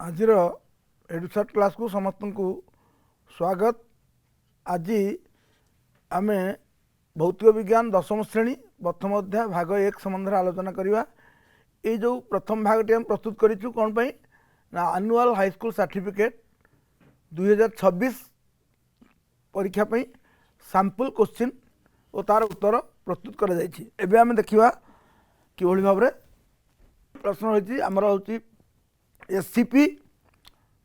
आजिर एडुसाट class को समस्त को स्वागत। आज आम भौतिक विज्ञान दशम श्रेणी प्रथम अध्याय भाग एक संबंध आलोचना करवा। ये जो प्रथम भागटी आम प्रस्तुत करूँ कौन पाई ना एनुअल हाईस्कल सर्टिफिकेट 2026 परीक्षा पाई सैंपल क्वेश्चन और तार उत्तर प्रस्तुत कर आम देखा कि भाव में प्रश्न रही आमर हूँ एससीपी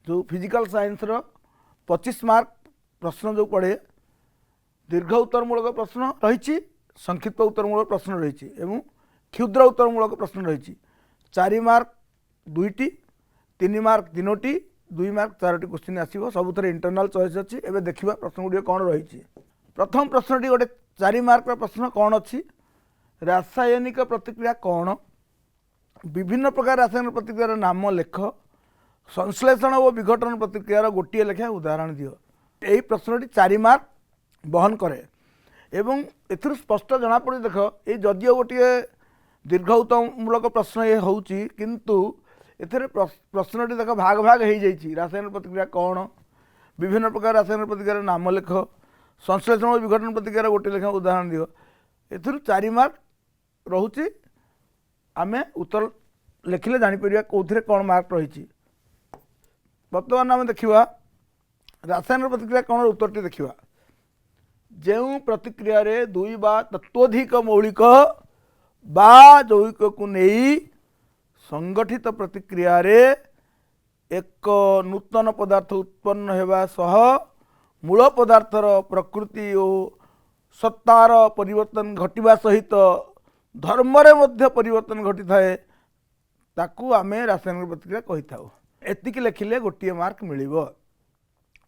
जो फिजिकल साइंस रो 25 मार्क प्रश्न जो पड़े दीर्घ उत्तरमूलक प्रश्न रही, संक्षिप्त उत्तरमूलक प्रश्न रही एवं क्षुद्र उत्तरमूलक प्रश्न रही। 4 मार्क 2टी, 3 मार्क 3टी, 2 मार्क 4टी क्वेश्चन आसो सबुथ इंटरनाल चॉइस अच्छी। एवं देखा प्रश्न गुड़ी कौन रही। प्रथम प्रश्नटी गोटे 4 मार्क प्रश्न कौन अच्छी, रासायनिक प्रतिक्रिया कौन, विभिन्न प्रकार रासायनिक प्रतिक्रियार नाम लेख, संश्लेषण और विघटन प्रतिक्रियार गोटे लेखा उदाहरण दियो। यही प्रश्नटी 4 मार्क बहन करे एवं एथुर स्पष्ट जना पड़ी। देख ये जदिओ गोटे दीर्घ उत्तरमूलक प्रश्न ये हूँ किंतु एथेर प्रश्नटी देख भाग भाग हो जाइए। रासायनिक प्रतिक्रिया कौन, विभिन्न प्रकार रासायनिक प्रतिक्रियार नाम लेख, संश्लेषण और विघटन प्रतिक्रियार गोटे लेखा उदाहरण दियो। एथुर 4 मार्क रोचे। आम उत्तर लिखिले जापर कौन कौन मार्क रही। बर्तमान आम देखा रासायनिक प्रतिक्रिया कौन उत्तरटी देखा। जो प्रतिक्रिया रे 2 बा तत्वधिक मौलिक बा जैविक को नहीं संगठित प्रतिक्रिया रे एक नूतन पदार्थ उत्पन्न होगा सह मूल पदार्थर प्रकृति और सत्तार परिवर्तन घटिबा सहित धर्मरे मध्य परिवर्तन घटी थाए ताकू आमे रासायनिक प्रतिक्रिया कही था। एतिक लिखिले गोटे मार्क मिल।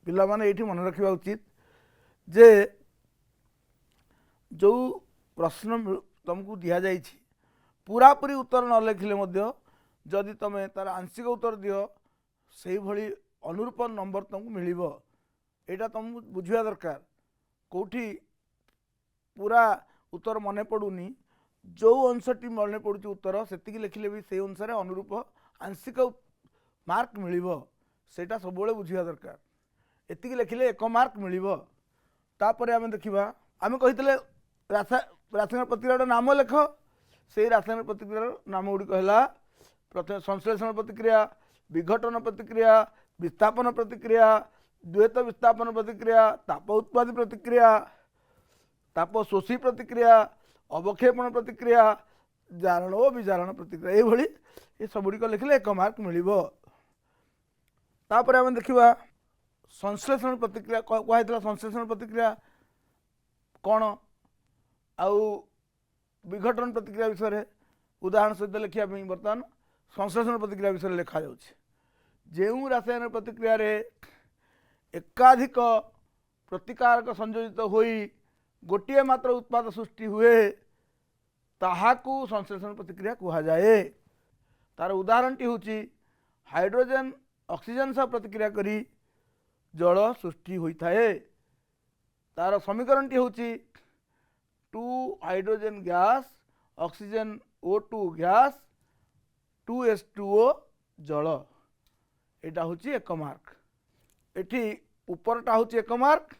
पिला माने ये मन रखा उचित जे जो प्रश्न तुमको दि जाए पूरापूरी उत्तर न लिखिले जदि तुम तार आंशिक उत्तर दियो से भली अनुरूप नंबर तुमको मिल। यहाँ तुमको बुझा दरकार कौटी पूरा उत्तर मन पड़ूनी जो अंशटी मन पड़ू उत्तर से लिखिले भी से अनुसार अनुरूप आंशिक मार्क मिल। सेटा सब बुझा दरकार। एतिक लिखिले 1 मार्क मिल। तापर आम देखा आम कही रासायनिक प्रतिक्रिया नाम लेख। से रासायनिक प्रतिक्रिया नाम गुड़िक है प्रथम संश्लेषण प्रतिक्रिया, विघटन प्रतिक्रिया, विस्थापन प्रतिक्रिया, द्वैत विस्थापन प्रतिक्रिया, ताप उत्पादी प्रतिक्रिया, ताप शोषी प्रतिक्रिया, अवक्षेपण प्रतिक्रिया, जारण और विजारण प्रतिक्रिया। ये सब गुड़िक लिखिले 1 मार्क मिल। तापर आम देखा संश्लेषण प्रतिक्रिया कहला। संश्लेषण प्रतिक्रिया कौन आउ विघटन प्रतिक्रिया विषय उदाहरण सहित लिखा बर्तमान संश्लेषण प्रतिक्रिया विषय लिखा जो रासायनिक प्रतिक्रिया रे एकाधिक प्रतिकारक संयोजित होई गोटे मात्र उत्पाद सृष्टि हुए ताहाकू संश्लेषण प्रतिक्रिया कहा जाए। तार उदाहरणटी हूँ हाइड्रोजन ऑक्सीजन सह प्रतिक्रिया करी जल सृष्टि होता है। तार समीकरणटी हूँ 2 hydrogen gas oxygen O2 gas 2H2O जल। यहाँ हूँ 1 मार्क। एठी उपरटा हूँ 1 मार्क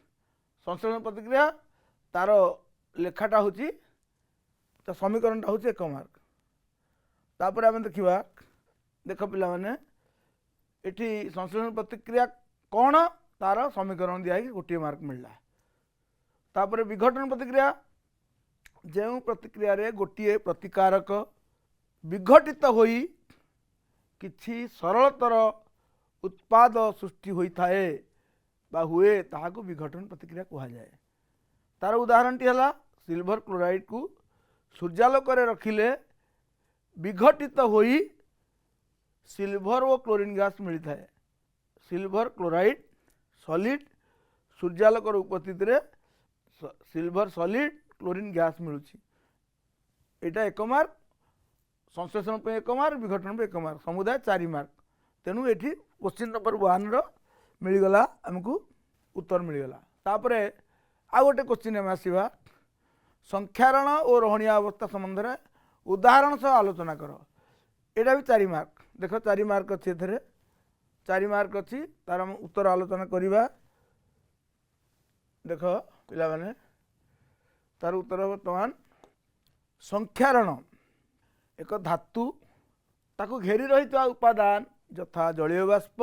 संश्लेषण प्रतिक्रिया तार लेखाटा हूँ समीकरणटा हूँ 1 मार्क। तापर आम देखा देख पिला माने एठी संश्लेषण प्रतिक्रिया कौन तार समीकरण दिखाई गोटे मार्क मिलला। तापर विघटन प्रतिक्रिया जो प्रतिक्रिया रे गोटे प्रतिकारक विघटित होई किछि सरलतर उत्पाद सृष्टि होता है बा हुए ताहाको विघटन प्रतिक्रिया कहा जाए। तार उदाहरणटी है सिल्वर क्लोराइड को सूर्यालोक रखिले विघटित होई सिल्वर और क्लोरीन गैस मिलता है। सिल्वर क्लोराइड सॉलिड सूर्यालोक उपस्थित रे सिल्वर सॉलिड क्लोरीन गैस मिलूँ। यहाँ 1 मार्क संश्लेषण पे 1 मार्क विघटन पे 1 मार्क समुदाय 4 मार्क। तेणु ये क्वेश्चन नंबर 1 मिलगला आमको उत्तर मिलगला। तापर आ गोटे क्वेश्चन आम आसवा संख्यारण और रोहणिया अवस्था संबंध में उदाहरण सह आलोचना कर। यहाँ भी 4 मार्क। देख 4 मार्क अच्छे 4 मार्क अच्छी तार हम उत्तर आलोचना करवा। देख पिला माने तार उत्तर बर्तमान संख्यारण एक धातु ताको घेरी रही उपादान यथा जलीय बाष्प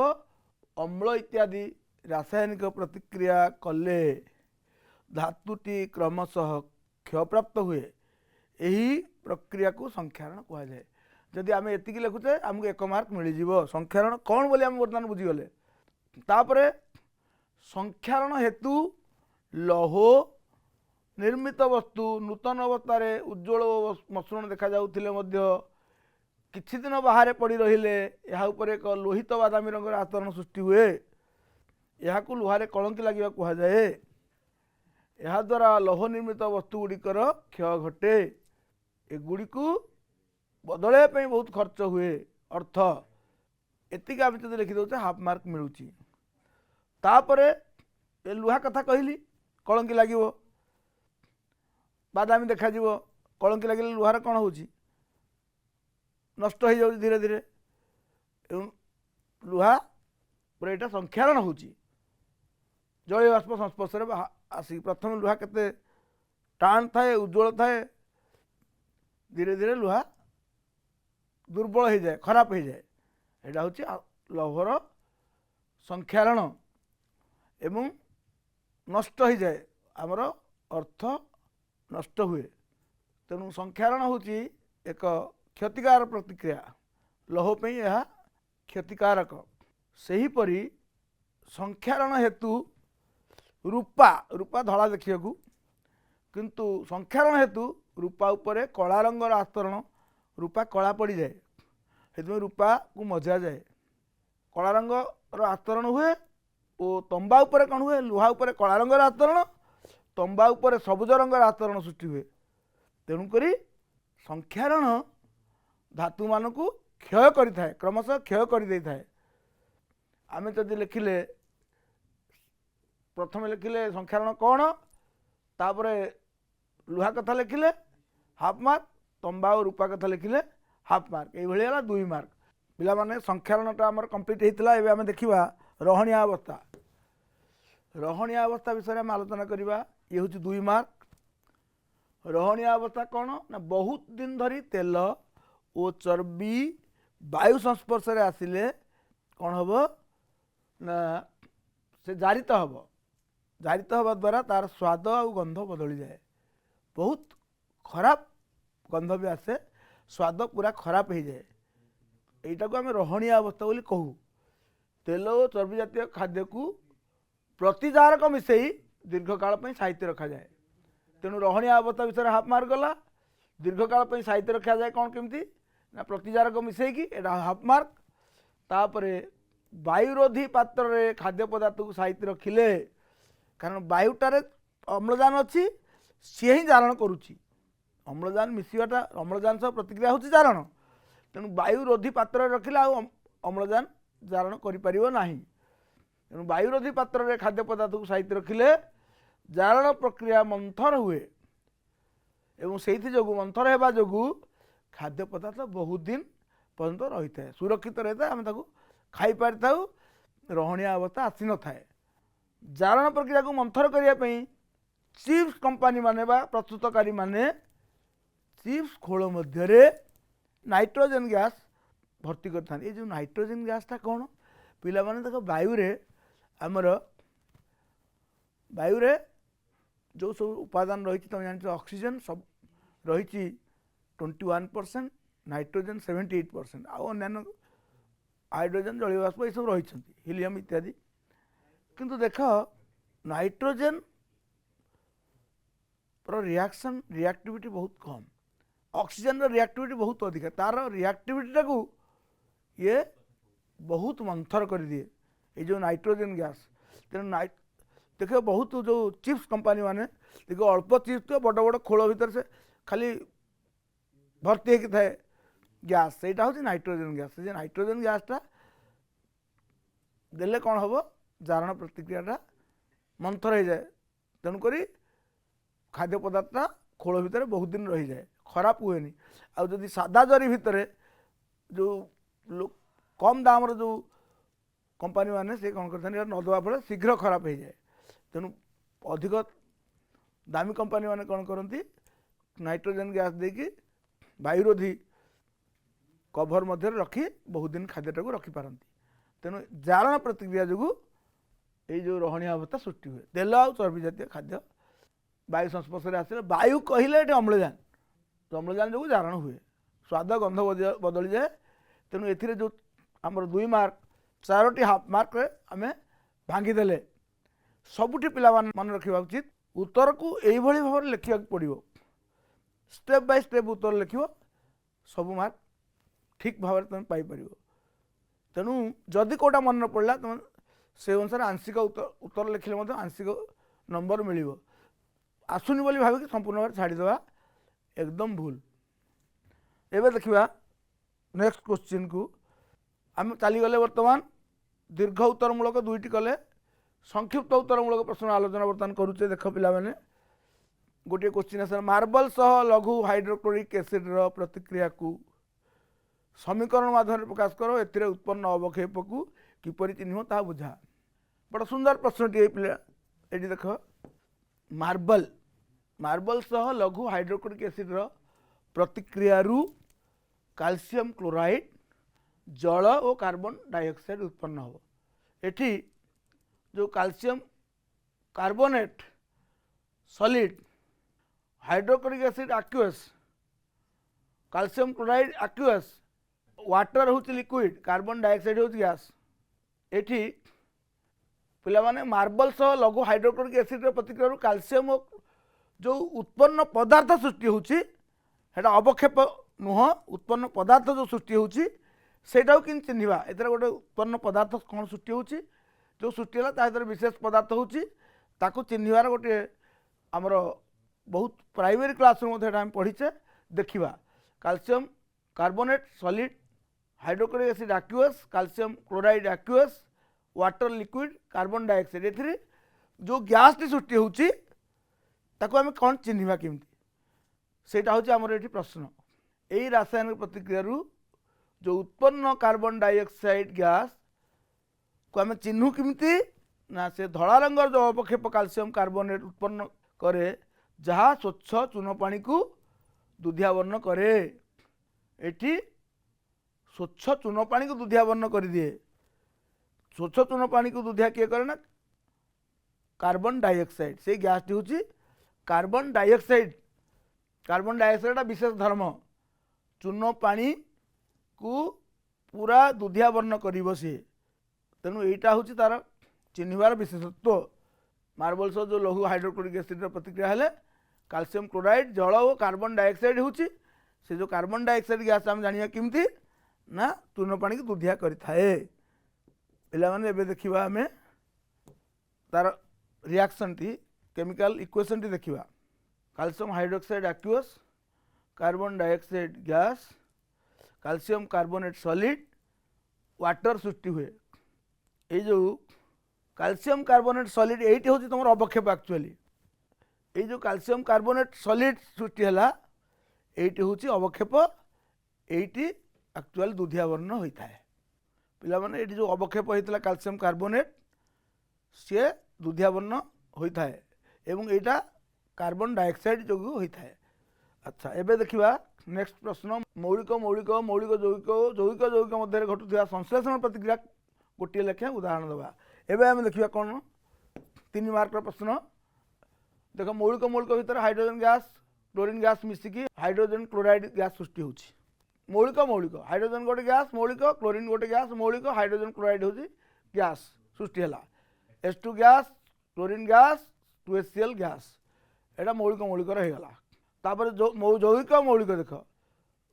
अम्ल इत्यादि रासायनिक प्रतिक्रिया कले धातुटी क्रमशः क्षयप्राप्त हुए यही प्रक्रिया को संख्यारण कह जाए। जदि आम एति लिखुचे आमको 1 मार्क मिल जाव। संख्यारण कौन बोली आम बर्तमान बुझीगले। तापरे संख्यारण हेतु लौह निर्मित वस्तु नूतन अवस्था उज्ज्वल मसृण देखा जाउथिले मध्य किछि दिन बाहर पड़ी रहिले यहा ऊपर एक लोहित बादामी रंगर आचरण सृष्टि हुए। यह लुहारे कलंकी लगे कह जाए। यह द्वारा लौह निर्मित वस्तु गुड़िकर क्षय घटे। एगुड़ी को बदलैया बहुत खर्च हुए अर्थ एतिक आम जो लिखिदे हाफ मार्क मिलूँ। तापर ए लुहा कथा कहली कलंकी लगे बादामी देखा कलंकी लगे लुहार कौन हो नष्ट हो जाए धीरे धीरे। लुहा पूरा यहाँ संख्यारण हो जलीय बाष्प संस्पर्श आसिक प्रथम लुहा केते टाण थाए उज्ज्वल थाए धीरे धीरे लुहा दुर्बल हो जाए खराब हो जाए। यहाँ हूँ लौहर संख्यारण एवं नष्ट हो जाए आमर अर्थ नष्ट हुए। तेणु संख्यारण हूँ एक क्षतिकार प्रतिक्रिया लौह पे यह क्षतिकारक। सेहीपरि संख्यारण हेतु रूपा रूपा धड़ा देखा किंतु संख्यारण हेतु रूपा उपरे कला रंगर आस्तरण रूपा कला पड़ जाए से रूपा को मजा जाए कला रंगर आस्तरण हुए और तंबा उपरे कौन हुए लुहा उपरे कला रंगर आस्तरण तंबा उपरे सबुज रंगर आस्तरण सृष्टि हुए। तेणुक संख्यारण धातु मान को क्षय करें क्रमशः क्षय कर दे थाए। आम जदि लिखिले प्रथम लिखिले संख्यारण कौन तापरे लुहा कथा लिखिले हाफ मार्क तंबा और रूपा कथा लिखिले हाफ मार्क ये 2 मार्क। पिला माने संख्यारणटा आमर कंप्लीट होता है। आम देखा रहणिया अवस्था रहणिया अवस्था विषय में आलोचना करवा। ये हूँ 2 मार्क। रहणिया अवस्था कौन ना बहुत दिन धरी तेल और चर्बी वायु संस्पर्श आसिले कौन हम ना से जारित हम जारित हवा द्वारा तार स्वाद और गंध बदली जाए। बहुत खराब गंध भी आसे स्वाद पूरा खराब हो जाए। यहीटा को आम रहणिया अवस्था बोली कहू। तेल और चर्बी जातीय खाद्य को प्रतिजारक मिसई दीर्घ काल साहित्य रखा जाए। तेणु रहणिया अवस्था विषय हाफ मार्क गला। दीर्घ काल साहित्य रखा जाए कौन केमती ना प्रतिजारक मिसईकी एटा हाफ मार्क। तापरे वायुरोधी पात्र रे खाद्य पदार्थ को साहित्य रखिले कारण वायुटारे अम्लजान अच्छी सी ही जारण करुच्ची अम्लजान मिसवाटा अम्लजान सह प्रतिक्रिया होची जारण। तेणु वायुरोधी पात्र रखिले अम्लजान जारण करिपारिबो नाही। तेणु वायुरोधी पात्र रे खाद्य पदार्थ को साहित्य रखिले जारण प्रक्रिया मंथर हुए एवं से मंथर होगा जो खाद्य पदार्थ बहुत दिन पर्यंत रही है सुरक्षित रही है आम खाई पारि था रहणिया अवस्था आसी न थाए। जारण प्रक्रिया को मंथर करने चिप्स कंपानी माने बा प्रस्तुतकारी माने चिप्स खोल मध्य नाइट्रोजन गैस भर्ती करते। ये जो नाइट्रोजन गैसटा कौन पिला माने देख वायुरे जो सब उपादान रही तुम जान ऑक्सीजन सब रही 21% नाइट्रोजन 78% आउ हाइड्रोजन जलीय बाष्प ये सब रही हिलियम इत्यादि। किंतु देख नाइट्रोजन रिएक्शन रिएक्टिविटी बहुत कम ऑक्सीजन रिएक्टिविटी बहुत अधिक तार रिएक्टिविटी को ये बहुत मंथर कर दिए ये जो नाइट्रोजन गैस। तेणु देख बहुत जो चिप्स कंपानी माने देख अल्प चिप्स तो बड़ बड़ खोल भीतर से खाली भर्ती होती थाए गैस से हूँ नाइट्रोजन गैस। से नाइट्रोजन गैसटा देले कौन हम जारण प्रतिक्रियाटा मंथर हो जाए। तेणुक खाद्य पदार्थटा खोल भितर बहुत दिन रही जाए खराब हुए नहीं। आदि सादा जरी भितर जो कम दाम जो कंपानी मैंने से कौन करते हैं नदवा फल शीघ्र खराब हो जाए तेणु अधिक दामी कंपानी मैंने कौन करती नाइट्रोजन गैस देकी वायुरोधी कभर मध्य रखी बहुत दिन खाद्यटा को रखिपारती तेणु जारण प्रतिक्रिया जो ये रहणीय अवस्था सृष्टि हुए तेल आ चर्बी जातीय खाद्य वायु संस्पर्श आसे वायु कहले ये अम्लजान तो अम्लजान जो जारण हुए स्वाद गंध बदली जाए तेणु ए जो आमर 2 मार्क 4टी हाफ मार्क आम भांगीदे सबुठी पिला मन रखा उचित उत्तर को यही भाव में लिखा पड़ो स्टेप बाय स्टेप उत्तर लिख सब मार्क ठीक भाव में तुम पाइपर तेणु जदि कौटा मन न पड़ा तुम से अनुसार आंशिक उत्तर लिखले आंशिक नंबर मिल आसुनी बोली भाविक संपूर्ण भाव छाड़ीदे एकदम भूल एवं देखा नेक्स्ट क्वेश्चन को आम चलीगले बर्तमान दीर्घ उत्तरमूलक 2टी कले संक्षिप्त उत्तरमूलक प्रश्न आलोचना बर्तमान करुचे देख पिला माने गोटे क्वेश्चन आस मार्बल सह लघु हाइड्रोक्लोरिक एसिड प्रतिक्रिया को समीकरण माध्यम प्रकाश करो एथिरे उत्पन्न अवक्षेप को किपरि चिन्ह ता बुझा बड़ा सुंदर प्रश्नटी पिला एटी देख मार्बल मार्बल सह लघु हाइड्रोक्लोरिक एसिड प्रतिक्रिया कैल्शियम क्लोराइड जल और कार्बन डाइऑक्साइड उत्पन्न हो एठी जो calcium carbonate solid hydrochloric acid aqueous calcium chloride aqueous water हूँ लिक्विड कार्बन डाइऑक्साइड हूँ गैस एठी पिला माने मार्बल सह लघु हाइड्रोक्लोरिक एसिड प्रतिक्रिया कैल्शियम जो उत्पन्न पदार्थ सृष्टि होची हेटा अवक्षेप नुह उत्पन्न पदार्थ जो सृष्टि होची सेटा कि चिन्हवा एथर गोटे उत्पन्न पदार्थ कौन सृष्टि होची जो सृष्टि है तार विशेष पदार्थ होची ताकू चिन्हवार गोटे आमर बहुत प्राइमरी क्लास में पढ़ीचे देखा calcium carbonate solid hydrochloric acid aqueous calcium chloride aqueous water liquid carbon dioxide ए जो गैस टी सृष्टि होची ताकू आम कौन चिन्हवा केमती सेटा होची आमर एठी प्रश्न यही रासायनिक प्रतिक्रिया जो उत्पन्न कार्बन डाइऑक्साइड गैस को आम चिन्हू केमती ना से धड़ा रंगर जो अवक्षेप कैल्शियम कार्बोनेट उत्पन्न करे जहाँ स्वच्छ चून पानी को दुधिया वर्ण करे एठी स्वच्छ चून पानी को दुधिया वर्ण कर दिए स्वच्छ चून पानी को दुधिया किए करे ना कार्बन डाइऑक्साइड से गैस टी हूँ कार्बन डाइऑक्साइड विशेष धर्म चून पानी को पूरा दुधिया वर्ण कर सी तेणु यहाँ हूँ तार चिन्हवार विशेषत्व मार्बल जो लघु हाइड्रोक्लोरिक एसिड प्रतिक्रिया है कैल्शियम क्लोराइड जल और कार्बन डाइऑक्साइड हूँ से जो कार्बन डाइऑक्साइड गैस आम जाना केमती ना चून पानी को दुधिया करें पे देखा आम तार रिएक्शन टी केमिकल इक्वेशन टी देखा calcium hydroxide aqueous carbon dioxide gas calcium carbonate solid water सृष्टि हुए ये जो कैल्शियम कार्बोनेट सॉलिड ये हूँ तुम अवक्षेप एक्चुअली ये जो कैल्शियम कार्बोनेट सॉलिड सृष्टि है ये हूँ अवक्षेप ये एक्चुअल दुधिया वर्ण होता है पिला माने ये जो अवक्षेप होता है कैल्शियम कार्बोनेट सी दुधिया वर्ण होता है एवं यहाँ कार्बन डाइऑक्साइड जो होता है। अच्छा एबे देखिबा नेक्स्ट प्रश्न मौलिक मौलिक मौलिक यौगिक यौगिक यौगिक मध्य घटुवा संश्लेषण प्रतिक्रिया गोटे लेखे उदाहरण देवा एबे आम देखिबा कौन 3 मार्क प्रश्न देख मौलिक मौलिक भितर हाइड्रोजन गैस क्लोरीन गैस मिसिकी हाइड्रोजन क्लोराइड गैस सृष्टि होची मौलिक मौलिक हाइड्रोजन गोटे गैस मौलिक क्लोरीन गोटे गैस मौलिक हाइड्रोजन क्लोराइड होची गैस सृष्टि है H2 gas chlorine gas 2HCl gas एटा मौलिक मौलिक रहीगला तापर जो यौगिक मौलिक देख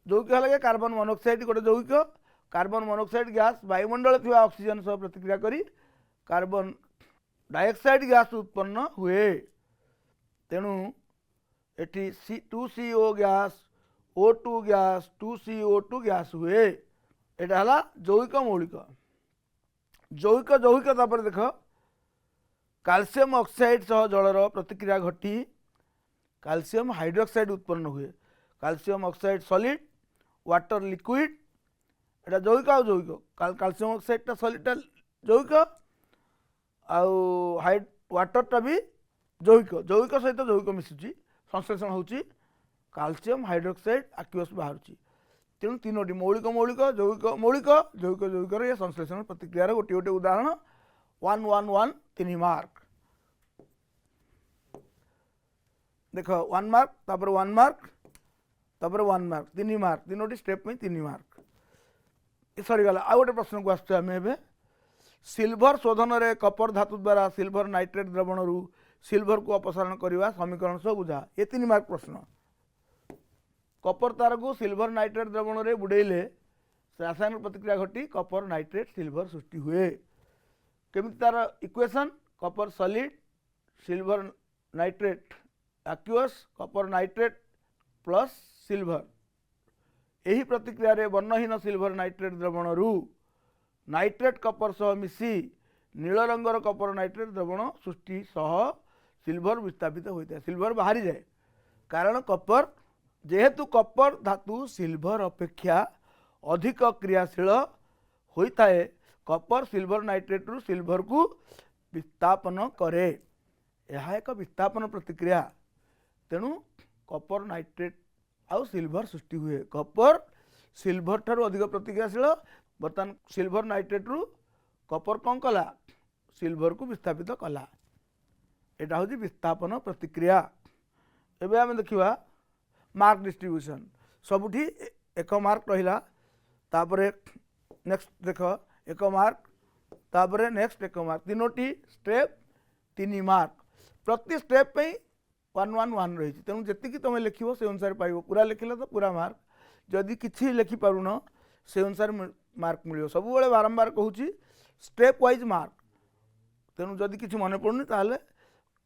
यौगिक है कार्बन मोनोक्साइड गोटे यौगिक कार्बन मोनोक्साइड गैस वायुमंडल थी ऑक्सीजन सह प्रतिक्रिया करी कार्बन डाइऑक्साइड गैस उत्पन्न हुए तेणु eighty C2CO gas O2 gas 2CO2 gas हुए एटा हला यौगिक मौलिक यौगिक यौगिक तापर देख कैल्शियम ऑक्साइड सह जलर प्रतिक्रिया घटी कैल्शियम हाइड्रोक्साइड उत्पन्न हुए calcium oxide solid water liquid एटा यौगिक आ यौगिक कैल्शियम ऑक्साइड सॉलिड ଯୌगिକ ଆଉ वाटरटा भी जैविक जैविक सहित जैविक मिशुची संश्लेषण होची कैल्शियम हाइड्रोक्साइड एक्वस बाहर तेणु तीनोटी मौलिक मौलिक जैविक मौलिक जैविक जैविक ये संश्लेषण प्रतिक्रियार गोटे गोटे उदाहरण 1 1 1 3 मार्क देख 1 मार्क तापर 1 मार्क तापर 1 मार्क 3 मार्क तीनोटी स्टेप में 3 मार्क सरीगला आ गोटे प्रश्न को आसुचे आम ए सिल्भर शोधन रे कपर धातु द्वारा सिल्भर नाइट्रेट द्रवण रु सिल्भर को अपसारण करने समीकरण सब बुझा ये 3 मार्क प्रश्न कपर तार को सिल्भर नाइट्रेट द्रवण रे बुड़ेले रासायनिक प्रतिक्रिया घटी कपर नाइट्रेट सिल्भर सृष्टि हुए केमी तार equation copper solid silver nitrate aqueous copper nitrate plus silver यही प्रतिक्रिया रे वर्णहीन सिल्भर नाइट्रेट द्रवण रु नाइट्रेट कपर सह मिसी नील रंगर कपर नाइट्रेट द्रवण सृष्टि सह सिल्भर विस्थापित होता है सिल्भर बाहरी जाए कारण कपर जेहेतु कपर धातु सिल्भर अपेक्षा अधिक क्रियाशील होता है कपर सिल्भर नाइट्रेट रु सिल्भर को विस्थापन करे यह एक विस्थापन प्रतिक्रिया तेणु कपर नाइट्रेट आउ सिल्भर सृष्टि हुए कपर सिल्भर ठारू अधिक प्रतिक्रियाशील बर्तमान सिल्भर नाइट्रेट रु कपर कौन कला सिल्भर को विस्थापित कला यहाँ हूँ विस्थापन प्रतिक्रिया एवं आम देखा मार्क डिस्ट्रीब्यूशन सबुठी एक मार्क रहा तापरे नेक्स्ट देख एक मार्क तापरे नेक्स्ट एक मार्क तीनोटी स्टेप 3 मार्क प्रति स्टेप पे 1 1 1 रही तेणु जी तुम लिख से अनुसार पाइब पूरा लिखिले तो पूरा मार्क जदि किसी लिखिपारुन से अनुसार मार्क मिल सब बड़े बारंबार कहूँ स्टेप वाइज मार्क तेणु जदि किसी मन पड़ुनि ताहले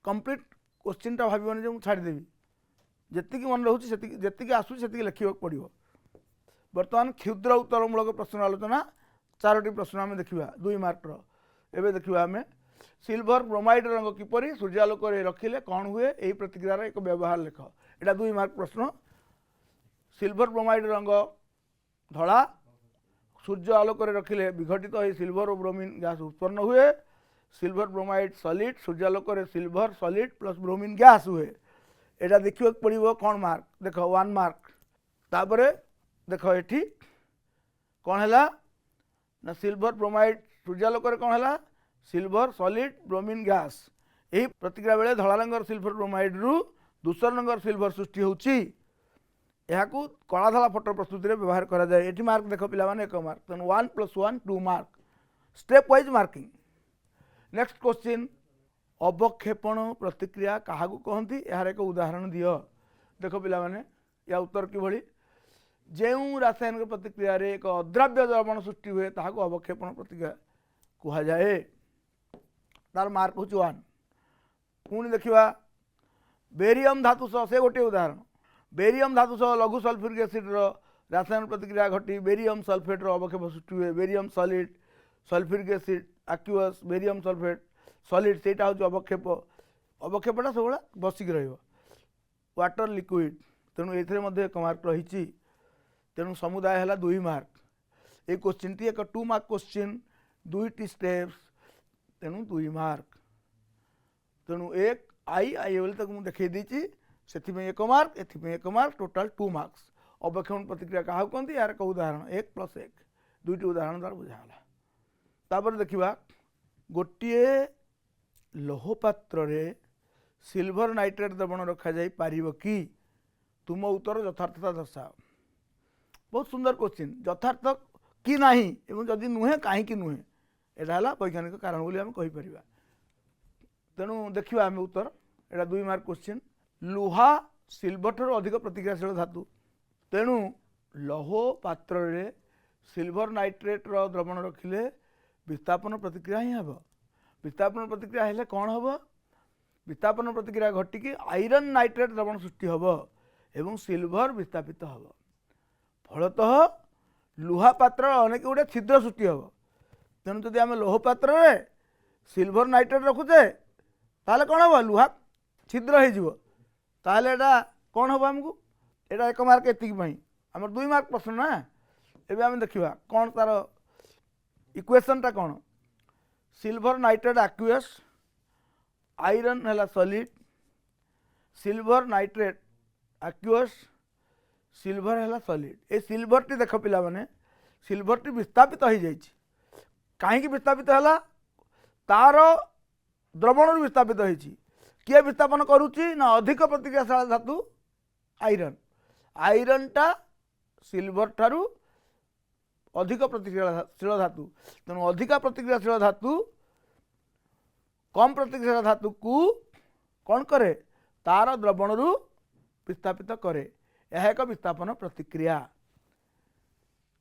कंप्लीट क्वेश्चन टा भाविबनि जे मु छाड़देवी जेतिकी मन रोचे जी आसूँ से लिखा पड़ो बर्तमान क्षुद्र उत्तरमूलक प्रश्न आलोचना 4टी प्रश्न आम देखा 2 मार्कर एवं देखा आम सिल्भर ब्रोमाइड रंग किपरि सूर्यालोक रखिले कौन हुए यही प्रतिक्रियार एक व्यवहार लिख यहाँ 2 मार्क प्रश्न सिल्भर ब्रोमाइड रंग धला सूर्य आलोक रखिले विघटित हो सिल्भर और ब्रोमीन गैस उत्पन्न हुए सिल्भर ब्रोमाइड सॉलिड सूर्यालोक silver solid plus bromine gas हुए यहाँ देखा पड़ो कौन मार्क देख 1 मार्क तापर देख ये कौन है ना सिल्भर ब्रोमाइड सूर्यालोक कौन है सिल्भर सॉलिड ब्रोमीन गैस यही प्रतिक्रिया बेले धला रंगर सिल्भर ब्रोमाइड रु दूसर रंगर सिल्भर सृष्टि होची यहाँ को कला धला फोटो प्रस्तुति में व्यवहार करा जाए ये मार्क देख पे 1 मार्क तेणु 1 + 1 2 mark stepwise marking next question अवक्षेपण प्रतिक्रिया क्या कहती यार एक उदाहरण दियो देख पे या उत्तर किभली जो रासायनिक प्रतिक्रिया रे एक अद्राव्य द्रवण सृष्टि हुए ताहाको अवक्षेपण प्रतिक्रिया कह जाए तार मार्क हूँ 1 पुणी देखा बेरियम धातु सह से गोटे उदाहरण बेरियम धातु सह लघु सल्फ्यूरिक एसिड रासायनिक प्रतिक्रिया घटी बेरियम सल्फेट अवक्षेप सृष्टि हुए barium solid sulphuric acid aqueous barium sulphate solid से हूँ अवक्षेप अवक्षेपटा सब बसिक वाटर लिक्विड तेणु ये एक मार्क रही तेणु समुदाय है 2 मार्क ये क्वेश्चन टी एक 2 मार्क क्वेश्चन 2टी स्टेप्स तेणु 2 मार्क तेणु एक आई आई बोले तक मुझे देखई देती से 1 मार्क ए1 मार्क टोटाल 2 मार्क्स अवक्षेपण प्रतिक्रिया क्या कहते यार एक उदाहरण 1 + 1 2टी उदाहरण द्वारा बुझाला तापर देखा गोटे लोह पात्र रे सिल्भर नाइट्रेट द्रवण रखा जाई पारिबो कि तुम उत्तर यथार्थता दर्शाओ बहुत सुंदर क्वेश्चन यथार्थ कि नहीं एवं जदि नुहे कहीं नुहे यहाँ है वैज्ञानिक कारण बोली आम कहीपर तेणु देखा आम उत्तर यहाँ 2 मार्क क्वेश्चन लुहा सिल्भर ठार अधिक प्रतिक्रियाशील धातु तेणु लौह पात्र रे सिल्भर नाइट्रेट द्रवण रखिले विस्थापन प्रतिक्रिया ही हम विस्थापन प्रतिक्रिया हेले कौन हम विस्थापन प्रतिक्रिया घटिकी आयरन नाइट्रेट द्रवण सृष्टि हम एवं सिल्भर विस्थापित हम फलतः लुहा पात्र अनेक गुड़े छिद्र सृष्टि हम तेणु जदि आम लोह पात्र रे सिल्भर नाइट्रेट रखुचे ताले कौन हम लुहा छिद्र होता कौन हम आमको यहाँ 1 मार्क एतिक आम 2 मार्क प्रश्न ना एवं आम देखा कौन तार इक्वेशन टा कौन सिल्वर नाइट्रेट एक्वियस, आयरन है solid, silver nitrate aqueous, silver है सॉलिड। ये सिल्वर टी देख पिला माने सिल्वर टी विस्थापित हो जाइए। कहीं विस्थापित है तार द्रवण विस्थापित होती किए विस्थापन करुच्ची ना अधिक प्रतिक्रियाशील धातु आयरन। आयरन टा सिल्वर ठारू अधिक प्रतिक्रियाशील धातु, तेणु अधिक प्रतिक्रियाशील धातु कम प्रतिक्रियाशील धातु को कौन करे तार द्रवण विस्थापित करे। यह एक विस्थापन प्रतिक्रिया।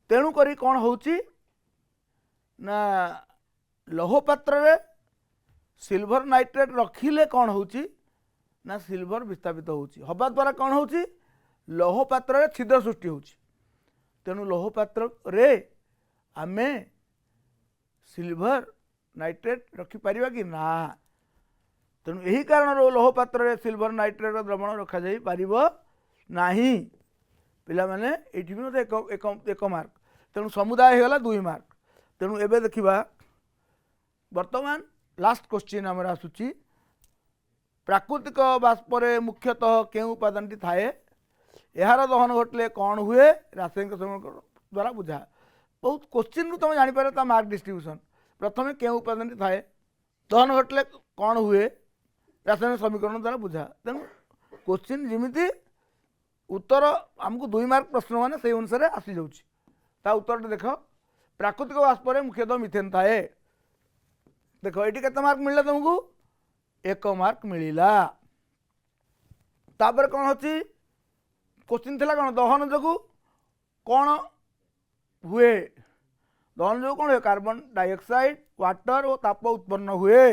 तेणुक कौन होची ना लौह पात्र रे सिल्वर नाइट्रेट रखिले कौन होची ना सिल्वर विस्थापित होची। हवा द्वारा कौन होची लौह पात्र रे छिद्र सृष्टि होची। तेणु लौह पात्र रे आमे सिल्वर नाइट्रेट रखिपर कि ना। तेणु यही कारण लौह पात्र रे सिल्वर नाइट्रेट द्रवण रखा जाई पारिबो नाही। पिला माने एठी भी एक एक एक मार्क। तेणु समुदाय होगला 2 मार्क। तेणु एबे देखिबा वर्तमान लास्ट क्वेश्चन आमर आसुची प्राकृतिक बाष्परे मुख्यतः केउ उपादानटी थाए यार दहन घटले कौन हुए रासायनिक समीकरण द्वारा बुझा। बहुत क्वेश्चन तुम जापर मार्क डिस्ट्रीब्यूशन प्रथम केउ उपादानटी थाए दहन घटले कौन हुए रासायनिक समीकरण द्वारा बुझा। तेणु क्वेश्चन जमी उत्तर आमको 2 मार्क प्रश्न मान से अनुसार आसी जाऊँगी। ता उत्तर देख प्राकृतिक बाष्परे मुख्यतः मिथेन थाए। देख ये केते मार्क मिलला तुमको 1 मार्क मिलला। तापर कौन होची क्वेश्चन थिला कौन दहन जोगु कौन हुए। दहन जो कौन हुए कार्बन डाइऑक्साइड वाटर और ताप उत्पन्न हुए।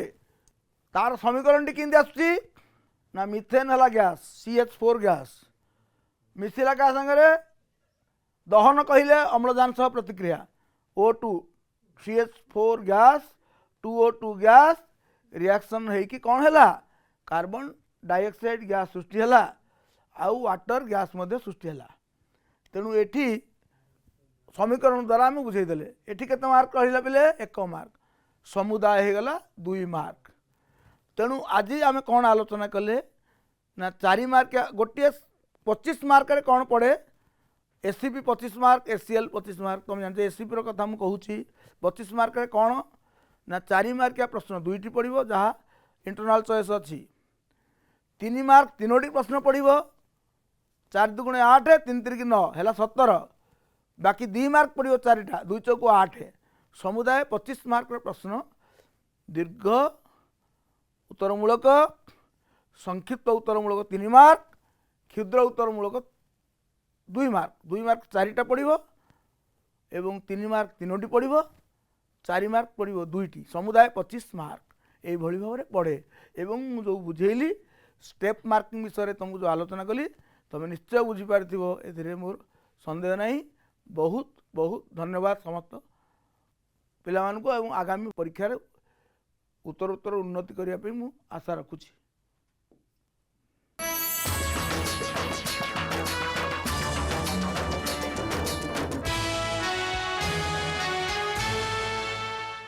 तार समीकरण टी किंदी आसुची ना मिथेन हला गैस CH4 गैस मिसिला क्या संगे दहन कहले अम्लजान सह प्रतिक्रिया O2 CH4 gas 2O2 gas reaction है कि कौन है कार्बन डाइऑक्साइड गैस सृष्टि है आउ वाटर गैस मध्य सृष्टि है। तेणु एठी समीकरण द्वारा आम बुझेदेले एठी केते मार्क रहिला बेले 1 मार्क समुदाय हो गला 2 मार्क। तेणु आज आम कौन आलोचना कले ना 4 मार्क गोटे 25 मार्क रे कौन पड़े SCP 25 मार्क SCL 25 मार्क। तुम जानते SCP कथा मुझे कहूँ 25 मार्क रे कौन ना 4 मार्किया प्रश्न 2टी पड़ो जहाँ इंटरनाल चॉइस अच्छी 3 मार्क 3टी प्रश्न पड़ो 4 2 गुणे 8 3 3 9 है 17 बाकी 2 मार्क पड़ो 4टा 2 चौक 8 समुदाय 25 मार्क प्रश्न दीर्घ उत्तरमूलक संक्षिप्त उत्तरमूलक 3 मार्क क्षुद्र उत्तरमूलक 2 मार्क 2 मार्क 4टा पड़ो एवं 3 मार्क 3टी पड़ो 4 मार्क पड़ो 2टी समुदाय 25 मार्क यही भाव में पढ़े। एवं जो बुझेली स्टेप मार्किंग विषय तुमको जो आलोचना कली तुम निश्चय बुझीपार ए मोर संदेह नहीं। बहुत बहुत धन्यवाद समस्त पिला आगामी परीक्षा उत्तर उत्तर उन्नति करने आशा रखुची।